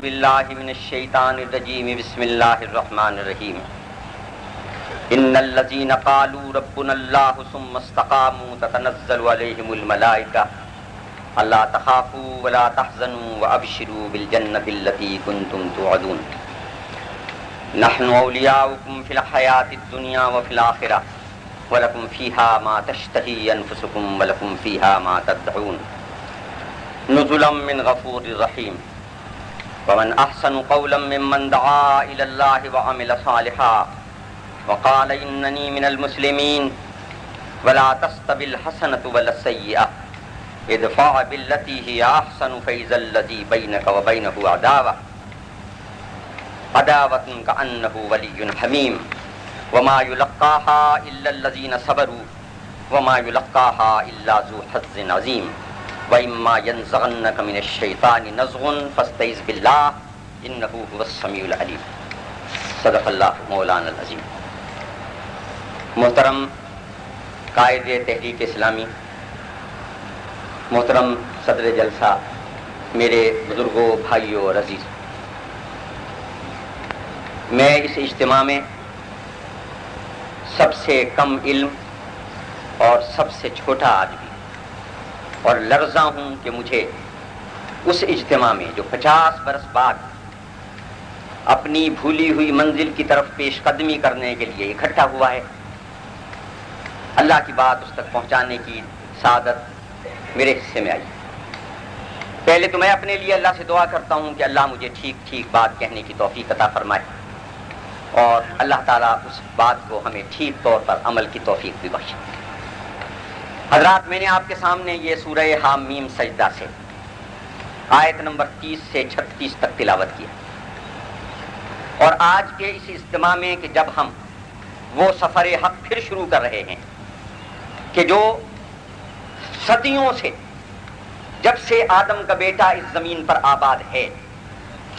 باللہ من الشیطان الرجیم بسم اللہ الرحمن الرحیم ان الذین قالوا ربنا اللہ ثم استقاموا تتنزل علیہم الملائکہ الا تخافوا ولا تحزنوا وابشروا بالجنۃ التی کنتم توعدون نحن اولیاؤکم فی الحیاۃ الدنیا وفی الآخرہ ولکم فیہا ما تشتہی انفسکم ولکم فیہا ما تدعون نزلا من غفور رحیم ومن احسن قولا ممن دعا الى الله وعمل صالحا وقال انني من المسلمين ولا تستوي الحسنة ولا السيئة ادفع بالتي هي احسن فاذا الذي بينك وبينه عداوة كأنه ولي حميم وما يلقاها الا الذين صبروا وما يلقاها الا ذو حظ عظيم وَإِمَّا يَنزَغَنَّكَ مِنَ الشَّيْطَانِ نَزْغٌ فَاسْتَعِذْ بِاللَّهِ إِنَّهُ هُوَ السَّمِيعُ الْعَلِيمُ صدق اللہ مولانا العظیم۔ محترم قائد تحریک اسلامی، محترم صدر جلسہ، میرے بزرگوں، بھائیوں اور عزیز، میں اس اجتماع میں سب سے کم علم اور سب سے چھوٹا آدمی اور لرزاں ہوں کہ مجھے اس اجتماع میں جو 50 برس بعد اپنی بھولی ہوئی منزل کی طرف پیش قدمی کرنے کے لیے اکٹھا ہوا ہے، اللہ کی بات اس تک پہنچانے کی سعادت میرے حصے میں آئی۔ پہلے تو میں اپنے لیے اللہ سے دعا کرتا ہوں کہ اللہ مجھے ٹھیک ٹھیک بات کہنے کی توفیق عطا فرمائے، اور اللہ تعالیٰ اس بات کو ہمیں ٹھیک طور پر عمل کی توفیق بھی بخشے۔ حضرات، میں نے آپ کے سامنے یہ سورہ حامیم سجدہ سے آیت نمبر 30 سے 36 تک تلاوت کیا، اور آج کے اس اجتماع میں کہ جب ہم وہ سفر حق پھر شروع کر رہے ہیں کہ جو صدیوں سے، جب سے آدم کا بیٹا اس زمین پر آباد ہے،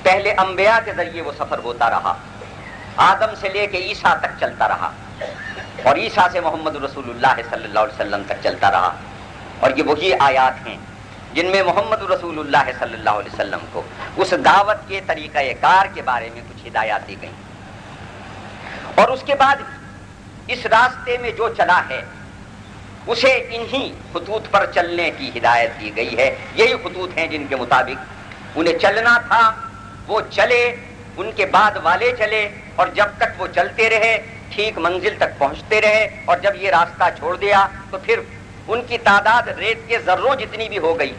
پہلے انبیاء کے ذریعے وہ سفر ہوتا رہا، آدم سے لے کے عیسیٰ تک چلتا رہا، اور عیسیٰ سے محمد رسول اللہ صلی اللہ علیہ وسلم تک چلتا رہا، اور یہ وہی آیات ہیں جن میں محمد رسول اللہ صلی اللہ علیہ وسلم کو اس دعوت کے طریقہ کار کے بارے میں کچھ ہدایات دی گئیں، اور اس کے بعد اس راستے میں جو چلا ہے اسے انہی خطوط پر چلنے کی ہدایت دی گئی ہے۔ یہی خطوط ہیں جن کے مطابق انہیں چلنا تھا، وہ چلے، ان کے بعد والے چلے، اور جب تک وہ چلتے رہے ٹھیک منزل تک پہنچتے رہے، اور جب یہ راستہ چھوڑ دیا تو پھر ان کی تعداد ریت کے ذروں جتنی بھی ہو گئی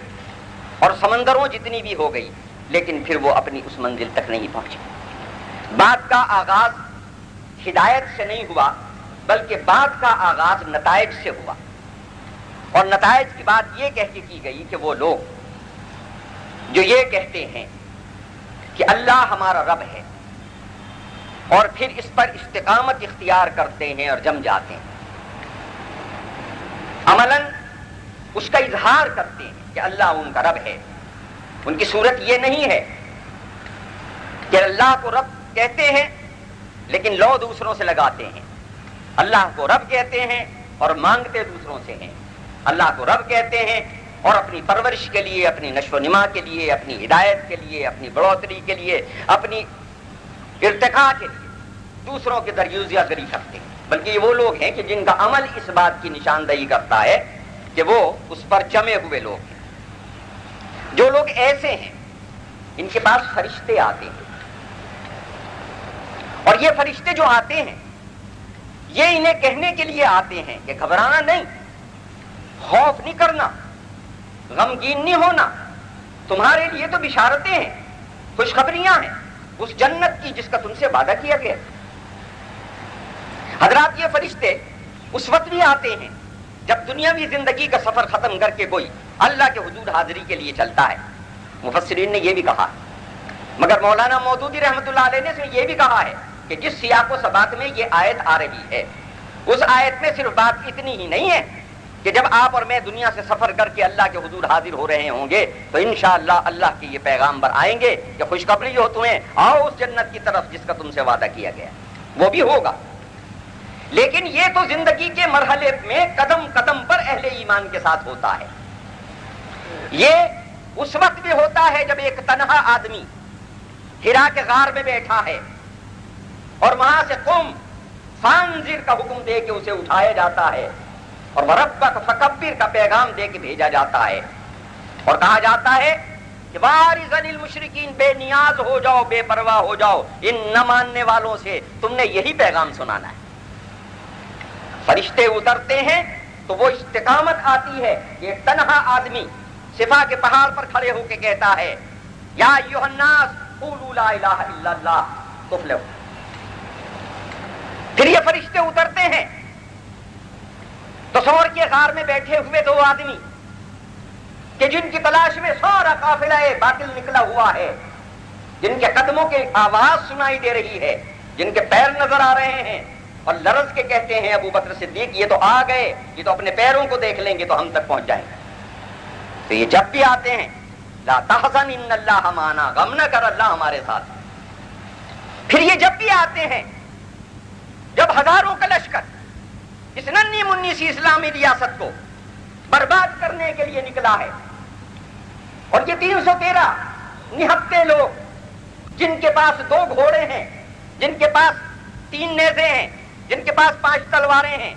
اور سمندروں جتنی بھی ہو گئی، لیکن پھر وہ اپنی اس منزل تک نہیں پہنچے۔ بات کا آغاز ہدایت سے نہیں ہوا، بلکہ بات کا آغاز نتائج سے ہوا، اور نتائج کی بات یہ کہہ کے کی گئی کہ وہ لوگ جو یہ کہتے ہیں کہ اللہ ہمارا رب ہے، اور پھر اس پر استقامت اختیار کرتے ہیں اور جم جاتے ہیں، عملاً اس کا اظہار کرتے ہیں کہ اللہ ان کا رب ہے، ان کی صورت یہ نہیں ہے کہ اللہ کو رب کہتے ہیں لیکن لو دوسروں سے لگاتے ہیں، اللہ کو رب کہتے ہیں اور مانگتے دوسروں سے ہیں، اللہ کو رب کہتے ہیں اور اپنی پرورش کے لیے، اپنی نشو و نما کے لیے، اپنی ہدایت کے لیے، اپنی بڑھوتری کے لیے، اپنی ارتقاء کے لیے دوسروں کے دریوزہ گری کرتے ہیں، بلکہ یہ وہ لوگ ہیں کہ جن کا عمل اس بات کی نشاندہی کرتا ہے کہ وہ اس پر جمے ہوئے لوگ ہیں۔ جو لوگ ایسے ہیں ان کے پاس فرشتے آتے ہیں، اور یہ فرشتے جو آتے ہیں یہ انہیں کہنے کے لیے آتے ہیں کہ گھبرانا نہیں، خوف نہیں کرنا، غمگین نہیں ہونا، تمہارے لیے تو بشارتیں ہیں، خوشخبریاں ہیں اس جنت کی جس کا تم سے وعدہ کیا گیا۔ حضرات، یہ فرشتے اس وقت بھی آتے ہیں جب دنیاوی زندگی کا سفر ختم کر کے کوئی اللہ کے حضور حاضری کے لیے چلتا ہے۔ مفسرین نے یہ بھی کہا، مگر مولانا مودودی رحمۃ اللہ علیہ نے یہ بھی کہا ہے کہ جس سیاق و سباق میں یہ آیت آ رہی ہے، اس آیت میں صرف بات اتنی ہی نہیں ہے کہ جب آپ اور میں دنیا سے سفر کر کے اللہ کے حضور حاضر ہو رہے ہوں گے تو انشاءاللہ اللہ کے یہ پیغامبر آئیں گے کہ خوشخبری ہو تمہیں، آؤ اس جنت کی طرف جس کا تم سے وعدہ کیا گیا، وہ بھی ہوگا۔ لیکن یہ تو زندگی کے مرحلے میں قدم قدم پر اہل ایمان کے ساتھ ہوتا ہے۔ یہ اس وقت بھی ہوتا ہے جب ایک تنہا آدمی ہرا کے غار میں بیٹھا ہے اور وہاں سے قم فانذر کا حکم دے کے اسے اٹھایا جاتا ہے اور وربک فکبر کا پیغام دے کے بھیجا جاتا ہے اور کہا جاتا ہے کہ بارزن المشرکین، بے نیاز ہو جاؤ، بے پرواہ ہو جاؤ ان نہ ماننے والوں سے، تم نے یہی پیغام سنانا ہے۔ فرشتے اترتے ہیں تو وہ استقامت آتی ہے۔ یہ تنہا آدمی صفا کے پہاڑ پر کھڑے ہو کے کہتا ہے یا ایھا الناس قولوا لا الہ الا اللہ تفلحوا۔ پھر یہ فرشتے اترتے ہیں تو ثور کے غار میں بیٹھے ہوئے دو آدمی کہ جن کی تلاش میں سارا قافلہ باطل نکلا ہوا ہے، جن کے قدموں کی آواز سنائی دے رہی ہے، جن کے پیر نظر آ رہے ہیں، اور لرز کے کہتے ہیں ابو بکر صدیق یہ تو آ گئے، یہ تو اپنے پیروں کو دیکھ لیں گے تو ہم تک پہنچ جائیں گے۔ تو یہ جب بھی آتے ہیں لا تحزن ان اللہ معنا، غم نہ کر اللہ ہمارے ساتھ۔ پھر یہ جب بھی آتے ہیں جب ہزاروں کا لشکر اس ننھی منی سی اسلامی ریاست کو برباد کرنے کے لیے نکلا ہے، اور یہ 313 نہتے لوگ جن کے پاس 2 گھوڑے ہیں، جن کے پاس 3 نیزے ہیں، جن کے پاس 5 تلواریں ہیں،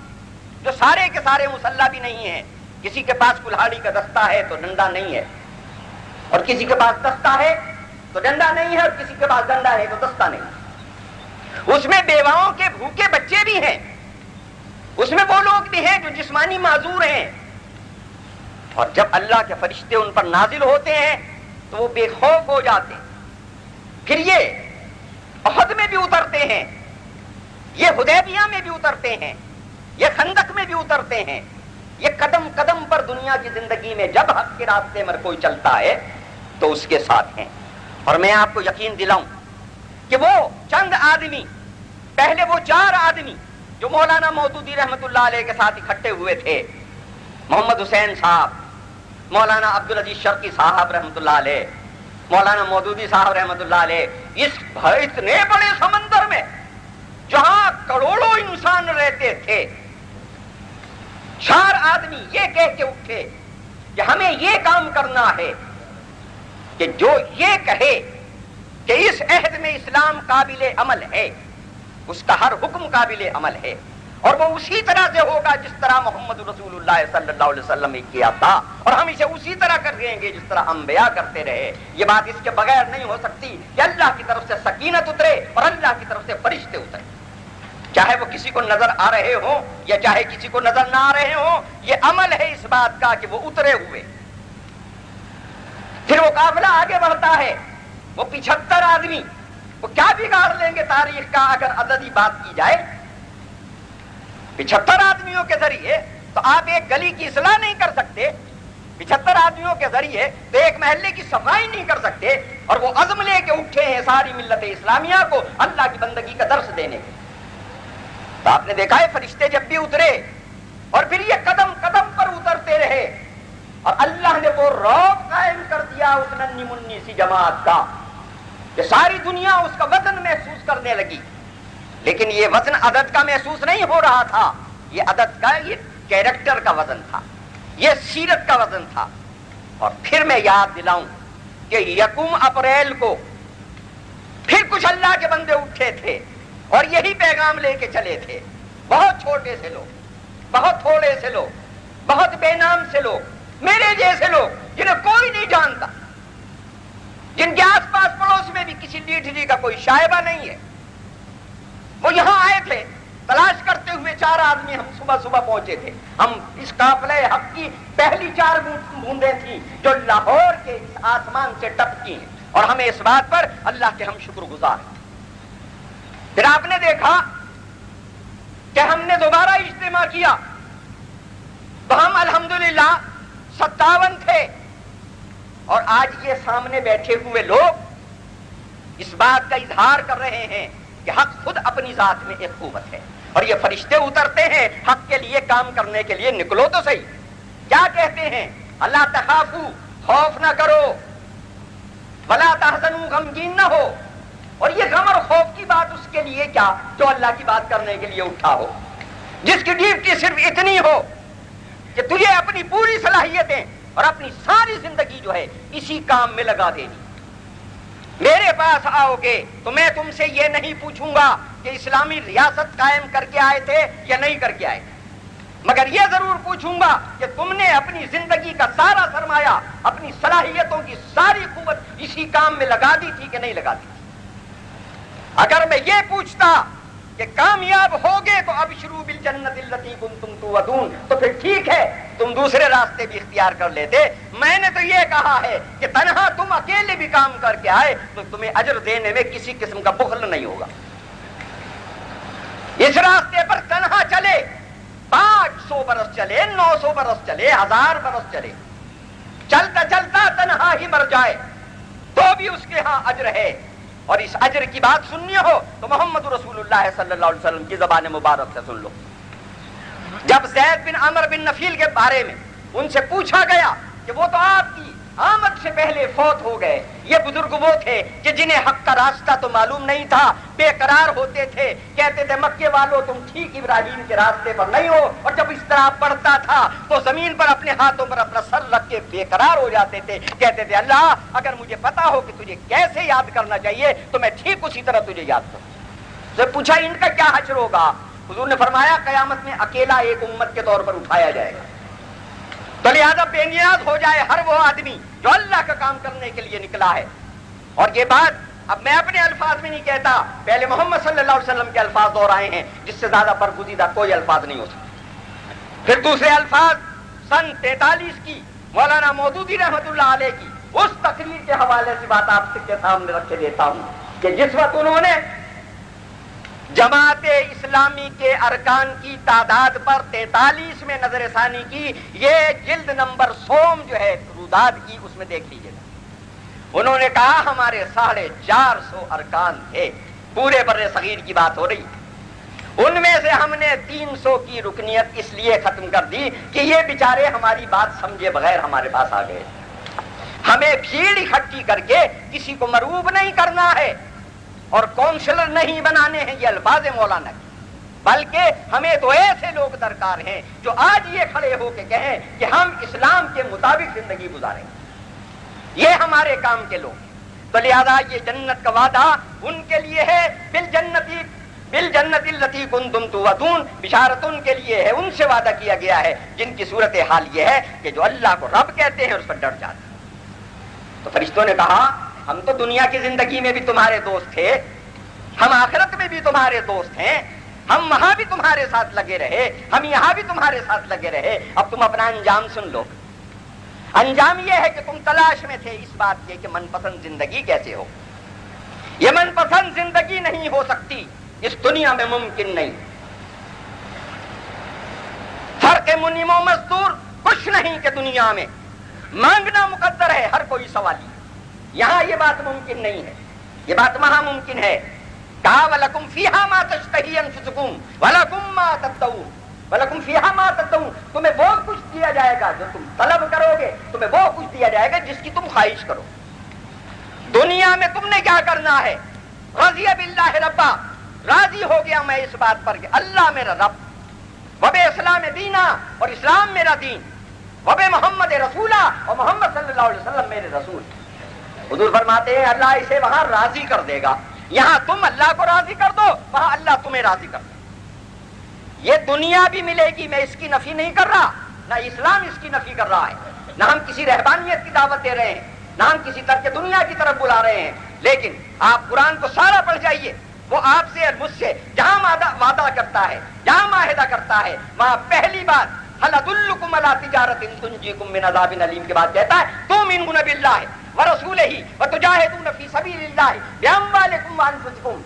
جو سارے کے سارے مسلح بھی نہیں ہیں، کسی کے پاس کلہاڑی کا دستہ ہے تو ڈنڈا نہیں ہے، اور کسی کے پاس دستہ ہے تو ڈنڈا نہیں ہے، اور کسی کے پاس ڈنڈا ہے تو دستہ نہیں ہے۔ اس میں بیواؤں کے بھوکے بچے بھی ہیں، اس میں وہ لوگ بھی ہیں جو جسمانی معذور ہیں، اور جب اللہ کے فرشتے ان پر نازل ہوتے ہیں تو وہ بے خوف ہو جاتے ہیں۔ پھر یہ احد میں بھی اترتے ہیں، یہ حدیبیہ میں بھی اترتے ہیں، یہ خندق میں بھی اترتے ہیں، یہ قدم قدم پر دنیا کی زندگی میں جب حق کے راستے میں کوئی چلتا ہے تو اس کے ساتھ ہیں۔ اور میں آپ کو یقین دلاؤں کہ وہ چند آدمی، پہلے وہ 4 آدمی جو مولانا مودودی رحمت اللہ علیہ کے ساتھ اکٹھے ہوئے تھے، محمد حسین صاحب، مولانا عبدالعزیز شرقی صاحب رحمت اللہ علیہ، مولانا مودودی صاحب رحمت اللہ علیہ، اس اتنے بڑے سمندر میں جہاں کروڑوں انسان رہتے تھے، 4 آدمی یہ کہہ کے اٹھے کہ ہمیں یہ کام کرنا ہے کہ جو یہ کہے کہ اس عہد میں اسلام قابل عمل ہے، اس کا ہر حکم قابل عمل ہے، اور وہ اسی طرح سے ہوگا جس طرح محمد رسول اللہ صلی اللہ علیہ وسلم نے کیا تھا، اور ہم اسے اسی طرح کر دیں گے جس طرح انبیاء کرتے رہے۔ یہ بات اس کے بغیر نہیں ہو سکتی کہ اللہ کی طرف سے سکینت اترے اور اللہ کی طرف سے فرشتے اترے، چاہے وہ کسی کو نظر آ رہے ہوں یا چاہے کسی کو نظر نہ آ رہے ہوں، یہ عمل ہے اس بات کا کہ وہ اترے ہوئے۔ پھر وہ قافلہ آگے بڑھتا ہے، وہ 75 آدمی، وہ کیا بگاڑ لیں گے تاریخ کا اگر عددی بات کی جائے؟ 75 آدمیوں کے ذریعے تو آپ ایک گلی کی اصلاح نہیں کر سکتے، 75 آدمیوں کے ذریعے تو ایک محلے کی صفائی نہیں کر سکتے، اور وہ عزم لے کے اٹھے ہیں ساری ملت اسلامیہ کو اللہ کی بندگی کا درس دینے کے۔ تو آپ نے دیکھا ہے فرشتے جب بھی اترے اور پھر یہ قدم قدم پر اترتے رہے، اور اللہ نے وہ رعب قائم کر دیا اس ننھی منی سی جماعت کا کہ ساری دنیا اس کا وزن محسوس کرنے لگی۔ لیکن یہ وزن عدد کا محسوس نہیں ہو رہا تھا، یہ عدد کا، یہ کیریکٹر کا وزن تھا، یہ سیرت کا وزن تھا۔ اور پھر میں یاد دلاؤں کہ 1 اپریل کو پھر کچھ اللہ کے بندے اٹھے تھے اور یہی پیغام لے کے چلے تھے۔ بہت چھوٹے سے لوگ، بہت تھوڑے سے لوگ، بہت بے نام سے لوگ، میرے جیسے لوگ جنہیں کوئی نہیں جانتا، جن کے آس پاس پڑوس میں بھی کسی ڈیٹھری کا کوئی شائبہ نہیں ہے، وہ یہاں آئے تھے تلاش کرتے ہوئے۔ 4 آدمی ہم صبح صبح پہنچے تھے، ہم اس قافلہ حق کی پہلی 4 بوندیں تھیں جو لاہور کے اس آسمان سے ٹپکی ہیں، اور ہمیں اس بات پر اللہ کے ہم شکر گزار ہیں۔ پھر آپ نے دیکھا کہ ہم نے دوبارہ اجتماع کیا تو ہم الحمدللہ 57 تھے، اور آج یہ سامنے بیٹھے ہوئے لوگ اس بات کا اظہار کر رہے ہیں کہ حق خود اپنی ذات میں ایک قوت ہے، اور یہ فرشتے اترتے ہیں حق کے لیے کام کرنے کے لیے، نکلو تو صحیح۔ کیا کہتے ہیں؟ اللہ تخافوا، خوف نہ کرو، ولا تحزنوا، غمگین نہ ہو۔ اور یہ غم اور خوف کی بات اس کے لیے کیا جو اللہ کی بات کرنے کے لیے اٹھا ہو، جس کی ڈیوٹی صرف اتنی ہو کہ تجھے اپنی پوری صلاحیتیں اور اپنی ساری زندگی جو ہے اسی کام میں لگا دینی۔ میرے پاس آؤ گے تو میں تم سے یہ نہیں پوچھوں گا کہ اسلامی ریاست قائم کر کے آئے تھے یا نہیں کر کے آئے تھے، مگر یہ ضرور پوچھوں گا کہ تم نے اپنی زندگی کا سارا سرمایہ، اپنی صلاحیتوں کی ساری قوت اسی کام میں لگا دی تھی کہ نہیں لگا دی تھی۔ اگر میں یہ پوچھتا کہ کامیاب ہوگے تو ابشروا بالجنت التی کنتم توعدون، تو پھر ٹھیک ہے تم دوسرے راستے بھی اختیار کر لیتے۔ میں نے تو یہ کہا ہے کہ تنہا تم اکیلے بھی کام کر کے آئے تو تمہیں اجر دینے میں کسی قسم کا بخل نہیں ہوگا۔ اس راستے پر تنہا چلے، 500 برس چلے، 900 برس چلے، 1000 برس چلے، چلتا چلتا تنہا ہی مر جائے تو بھی اس کے ہاں اجر ہے۔ اور اس اجر کی بات سننی ہو تو محمد رسول اللہ صلی اللہ علیہ وسلم کی زبان مبارک سے سن لو۔ جب زید بن عمرو بن نفیل کے بارے میں ان سے پوچھا گیا کہ وہ تو آپ کی آمد سے پہلے فوت ہو گئے، یہ بزرگ وہ تھے کہ جنہیں حق کا راستہ تو معلوم نہیں تھا، بے قرار ہوتے تھے، کہتے تھے مکے والوں تم ٹھیک ابراہیم کے راستے پر نہیں ہو، اور جب اس طرح پڑھتا تھا تو زمین پر اپنے ہاتھوں پر اپنا سر رکھ کے بے قرار ہو جاتے تھے، کہتے تھے اللہ اگر مجھے پتا ہو کہ تجھے کیسے یاد کرنا چاہیے تو میں ٹھیک اسی طرح تجھے یاد کروں۔ سے پوچھا ان کا کیا حشر ہوگا؟ حضور نے فرمایا قیامت میں اکیلا ایک امت کے طور پر اٹھایا جائے گا، تو لہذا بے نیاز ہو جائے ہر وہ آدمی جو اللہ کا کام کرنے کے لیے نکلا ہے۔ اور یہ بات اب میں اپنے الفاظ میں نہیں کہتا، پہلے محمد صلی اللہ علیہ وسلم کے الفاظ دہرائے ہیں جس سے زیادہ برگزیدہ کوئی الفاظ نہیں ہو سکتے۔ پھر دوسرے الفاظ سن 43 کی مولانا مودودی رحمت اللہ علیہ کی اس تقریر کے حوالے سے بات آپ کے سامنے رکھ کے دیتا ہوں کہ جس وقت انہوں نے جماعت اسلامی کے ارکان کی تعداد پر 43 میں نظر ثانی کی، یہ جلد نمبر سوم جو ہے روداد کی اس میں دیکھ لیجیے گا۔ انہوں نے کہا ہمارے 450 ارکان تھے، پورے بر صغیر کی بات ہو رہی، ان میں سے ہم نے 300 کی رکنیت اس لیے ختم کر دی کہ یہ بیچارے ہماری بات سمجھے بغیر ہمارے پاس آ گئے۔ ہمیں بھیڑ اکٹھی کر کے کسی کو مرعوب نہیں کرنا ہے اور کونسلر نہیں بنانے ہیں، یہ الفاظ مولانا کے، بلکہ ہمیں تو ایسے لوگ درکار ہیں جو آج یہ کھڑے ہو کے کہیں کہ ہم اسلام کے مطابق زندگی گزاریں، یہ ہمارے کام کے لوگ۔ تو لہذا یہ جنت کا وعدہ ان کے لیے ہے، بالجنت التی کنتم توعدون، بشارت ان کے لیے ہے، ان سے وعدہ کیا گیا ہے جن کی صورت حال یہ ہے کہ جو اللہ کو رب کہتے ہیں اس پر ڈر جاتے ہیں۔ تو فرشتوں نے کہا ہم تو دنیا کی زندگی میں بھی تمہارے دوست تھے، ہم آخرت میں بھی تمہارے دوست ہیں، ہم وہاں بھی تمہارے ساتھ لگے رہے، ہم یہاں بھی تمہارے ساتھ لگے رہے، اب تم اپنا انجام سن لو۔ انجام یہ ہے کہ تم تلاش میں تھے اس بات کے کہ من پسند زندگی کیسے ہو۔ یہ من پسند زندگی نہیں ہو سکتی، اس دنیا میں ممکن نہیں۔ فرق منعم و مزدور کچھ نہیں کہ دنیا میں مانگنا مقدر ہے، ہر کوئی سوالی، یہاں یہ بات ممکن نہیں ہے، یہ بات وہاں ممکن ہے۔ کہا وَلَكُمْ فِيهَا مَا تَشْتَهِي أَنفُسُكُمْ وَلَكُمْ مَا تَدَّعُونَ، وَلَكُمْ فِيهَا مَا تَدَّعُونَ، تمہیں وہ کچھ دیا جائے گا جو تم طلب کرو گے، تمہیں وہ کچھ دیا جائے گا جس کی تم خواہش کرو۔ دنیا میں تم نے کیا کرنا ہے؟ رضی باللہ ربا، راضی ہو گیا میں اس بات پر کہ اللہ میرا رب، وباسلام دینا، اور اسلام میرا دین، وبمحمد رسولہ، اور محمد صلی اللہ علیہ وسلم میرے رسول۔ حضور فرماتے ہیں اللہ اسے وہاں راضی کر دے گا، یہاں تم اللہ کو راضی کر دو، وہاں اللہ تمہیں راضی کر دے۔ یہ دنیا بھی ملے گی، میں اس کی نفی نہیں کر رہا، نہ اسلام اس کی نفی کر رہا ہے، نہ ہم کسی رہبانیت کی دعوت دے رہے ہیں، نہ ہم کسی ترک دنیا کی طرف بلا رہے ہیں، لیکن آپ قرآن کو سارا پڑھ جائیے، وہ آپ سے اور مجھ سے جہاں وعدہ کرتا ہے، جہاں معاہدہ کرتا ہے، وہاں پہلی بات هل ادلکم علی تجارت تنجیکم من عذاب علیم کے بعد کہتا ہے تؤمنون باللہ ورسولہ وتجاہدون فی سبیل اللہ باموالکم وانفسکم،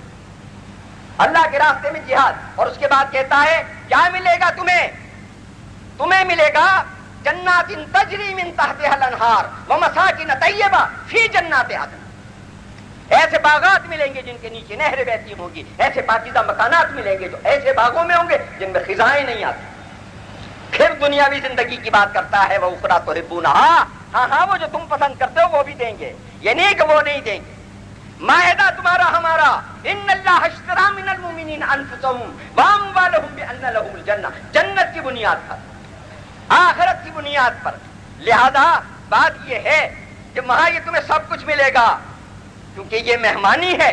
اللہ کے راستے میں جہاد، اور اس کے بعد کہتا ہے کیا ملے گا تمہیں ملے گا جنات تجری من تحتها الانہار ومساکن طیبہ فی جنات عدن، ایسے باغات ملیں گے جن کے نیچے نہریں بہتی ہوں گی، ایسے پاکیزہ مکانات ملیں گے جو ایسے باغوں میں ہوں گے جن میں خزائیں نہیں آتی۔ پھر دنیاوی زندگی کی بات کرتا ہے وہ اخری تحبونہا، ہاں وہ جو تم پسند کرتے ہو وہ بھی دیں گے، یہ نہیں کہ وہ نہیں دیں گے۔ معاہدہ تمہارا ہمارا، ان اللہ اشتری من المؤمنین انفسهم واموالهم بان لهم الجنہ، جنت کی بنیاد پر، آخرت کی بنیاد پر۔ لہذا بات یہ ہے کہ وہاں یہ تمہیں سب کچھ ملے گا، کیونکہ یہ مہمانی ہے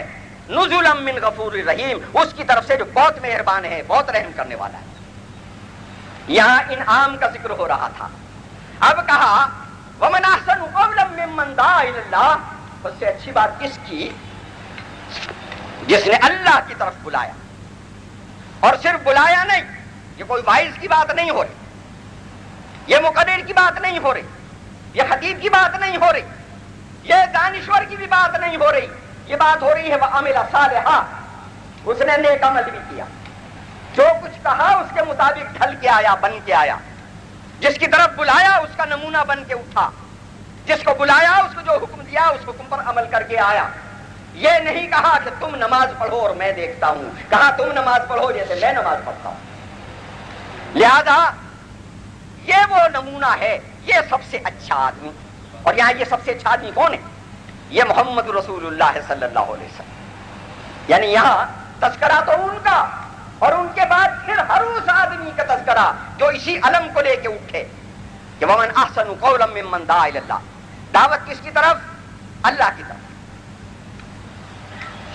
نزلا من غفور رحیم، اس کی طرف سے جو بہت مہربان ہے، بہت رحم کرنے والا ہے۔ یہاں انعام کا ذکر ہو رہا تھا، اب کہا ومن احسن قولا ممن دعا الی اللہ، اس سے اچھی بات کس کی؟ جس نے اللہ کی طرف بلایا، اور صرف بلایا نہیں، یہ کوئی وائز کی بات نہیں ہو رہی، یہ مقرر کی بات نہیں ہو رہی، یہ خطیب کی بات نہیں ہو رہی، یہ دانشور کی بھی بات نہیں ہو رہی، یہ بات ہو رہی ہے وعمل صالحا، اس نے نیک عمل بھی کیا، جو کچھ کہا اس کے مطابق ڈھل کے آیا، بن کے آیا، جس کی طرف بلایا اس کا نمونہ بن کے اٹھا، جس کو بلایا اس کو جو حکم دیا اس حکم پر عمل کر کے آیا۔ یہ نہیں کہا کہ تم نماز پڑھو اور میں دیکھتا ہوں، کہا تم نماز پڑھو جیسے میں نماز پڑھتا ہوں۔ لہذا یہ وہ نمونہ ہے، یہ سب سے اچھا آدمی، اور یہاں یہ سب سے اچھا آدمی کون ہے؟ یہ محمد رسول اللہ صلی اللہ علیہ وسلم، یعنی یہاں تذکرہ تو ان کا، اور ان کے بعد پھر ہر اس آدمی کا تذکرہ جو اسی علم کو لے کے اٹھے کہ ومن احسن قولا ممن دعا الی اللہ، دعوت کس کی طرف؟ اللہ کی طرف۔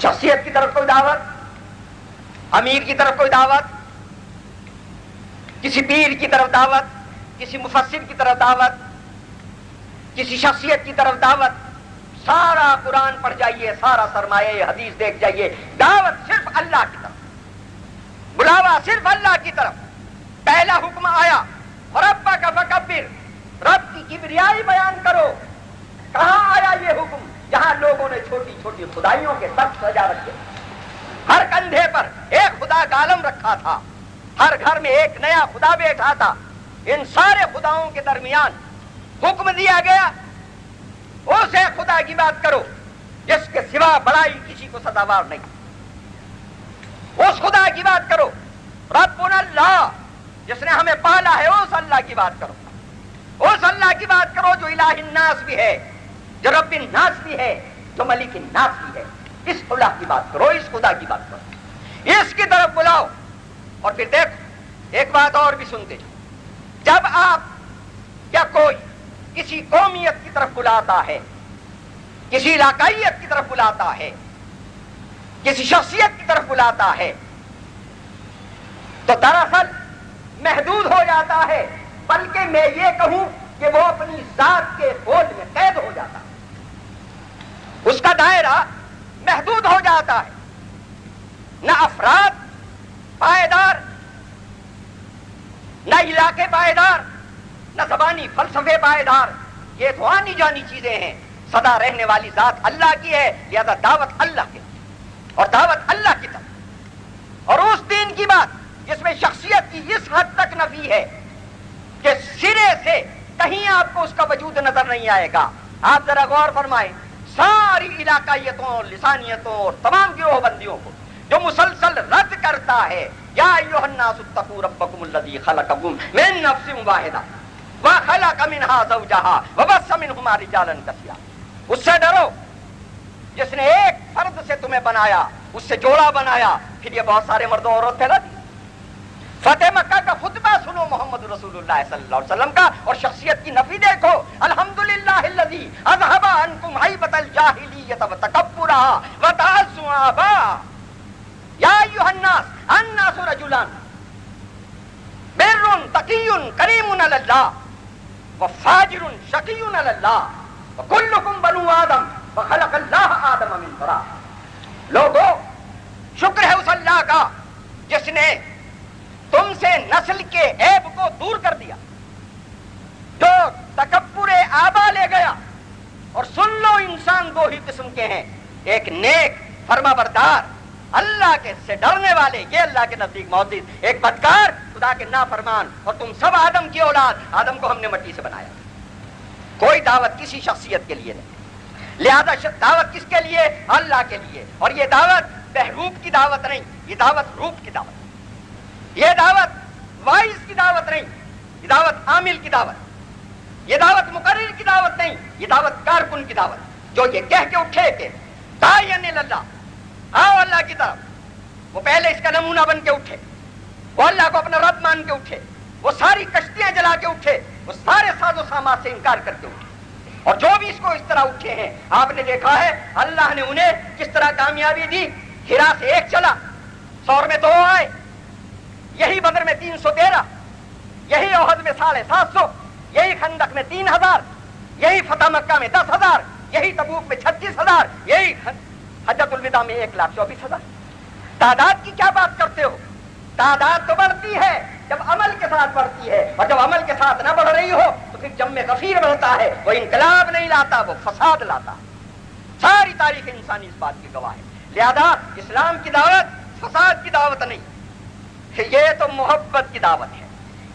شخصیت کی طرف کوئی دعوت، امیر کی طرف کوئی دعوت، کسی پیر کی طرف دعوت، کسی مفسر کی طرف دعوت، کسی شخصیت کی طرف دعوت، سارا قرآن پڑھ جائیے، سارا سرمایہ حدیث دیکھ جائیے، دعوت صرف اللہ کی طرف، بلاوا صرف اللہ کی طرف۔ پہلا حکم آیا ربک فکبر، رب کی کبریائی بیان کرو۔ کہاں آیا یہ حکم؟ جہاں لوگوں نے چھوٹی چھوٹی خدائیوں کے تخت سجا رکھے، ہر کندھے پر ایک خدا کا علم رکھا تھا، ہر گھر میں ایک نیا خدا بیٹھا تھا، ان سارے خداؤں کے درمیان حکم دیا گیا اسے خدا کی بات کرو جس کے سوا بڑائی کسی کو سزاوار نہیں، اس خدا کی بات کرو۔ ربنا اللہ، جس نے ہمیں پالا ہے، اس اللہ کی بات کرو، اس اللہ کی بات کرو جو الہ الناس بھی ہے، جو رب الناس بھی ہے، جو ملک الناس بھی ہے۔ اس خدا کی بات کرو، اس خدا کی بات کرو، اس کی طرف بلاؤ۔ اور پھر دیکھو ایک بات اور بھی سنتے جاؤ، جب آپ یا کوئی کسی قومیت کی طرف بلاتا ہے، کسی علاقائیت کی طرف بلاتا ہے، کسی شخصیت کی طرف بلاتا ہے، تو دراصل محدود ہو جاتا ہے، بلکہ میں یہ کہوں کہ وہ اپنی ذات کے بول میں قید ہو جاتا ہے، اس کا دائرہ محدود ہو جاتا ہے۔ نہ افراد پائیدار، نہ علاقے پائیدار، نہ زبانی فلسفے پائیدار، یہ تو آنی جانی چیزیں ہیں۔ سدا رہنے والی ذات اللہ کی ہے، لہذا دعوت اللہ کی اور دعوت اللہ کی طرف، اور اس دین کی بات جس میں شخصیت کی اس حد تک نفی ہے کہ سرے سے کہیں آپ کو اس کا وجود نظر نہیں آئے گا۔ آپ ذرا غور فرمائیں، ساری علاقائیتوں، لسانیتوں اور تمام گروہ بندیوں کو جو مسلسل رد کرتا ہے، یا ایھا الناس اتقوا ربکم الذی خلقکم من نفس واحدہ وخلق منہا زوجہا وبث منہما رجالا کثیرا، اس سے ڈرو جس نے ایک فرد سے تمہیں بنایا، اس سے جوڑا بنایا، پھر یہ بہت سارے مرد و عورت تھے نا۔ فتح مکہ کا خطبہ سنو محمد رسول اللہ صلی اللہ علیہ وسلم کا، اور شخصیت کی نفی دیکھو۔ الحمدللہ الذی اذھب عنکم ہیبۃ الجاہلیۃ وتکبرھا وتعظم آباء، یا ایھا الناس الناس رجلان بر تقی کریم علی اللہ وفاجر شقی علی اللہ وکلکم بنو آدم وخلق اللہ آدم من تراب۔ لوگوں، شکر ہے اس اللہ کا جس نے تم سے نسل کے عیب کو دور کر دیا، جو تکبر آبا لے گیا۔ اور سن لو، انسان دو ہی قسم کے ہیں، ایک نیک فرما بردار اللہ کے سے ڈرنے والے، یہ اللہ کے نزدیک معزز، ایک بدکار خدا کے نافرمان۔ اور تم سب آدم کی اولاد، آدم کو ہم نے مٹی سے بنایا۔ کوئی دعوت کسی شخصیت کے لیے نہیں، لہذا دعوت کس کے لیے؟ اللہ کے لیے۔ اور یہ دعوت بہروپ کی دعوت نہیں، یہ دعوت روپ کی دعوت، یہ دعوت وائز کی دعوت نہیں، یہ دعوت عامل کی دعوت، یہ دعوت مقرر کی دعوت نہیں، یہ دعوت کارکن کی دعوت، جو یہ کہہ کے اٹھے کہ داعین اللہ، آؤ اللہ کی طرف۔ وہ پہلے اس کا نمونہ بن کے اٹھے، وہ اللہ کو اپنا رب مان کے اٹھے، وہ ساری کشتیاں جلا کے اٹھے، وہ سارے ساز و سامان سے انکار کر کے اٹھے، اور جو بھی اس کو اس طرح اٹھے ہیں آپ نے دیکھا ہے اللہ نے انہیں کس طرح کامیابی دی. ہرا سے 1 چلا، سور میں 2 آئے، یہی بدر میں 313، یہی احد میں 750، یہی خندق میں 3000، یہی فتح مکہ میں 10,000، یہی تبوک میں 36,000، یہی حجۃ الوداع میں 1,24,000. تعداد کی کیا بات کرتے ہو؟ تعداد تو بڑھتی ہے جب عمل کے ساتھ بڑھتی ہے، اور جب عمل کے ساتھ نہ بڑھ رہی ہو تو پھر جم میں غفیر بڑھتا ہے. وہ انقلاب نہیں لاتا، وہ فساد لاتا. ساری تاریخ انسانی اس بات کی گواہ ہے. لہذا اسلام کی دعوت فساد کی دعوت نہیں، یہ تو محبت کی دعوت ہے.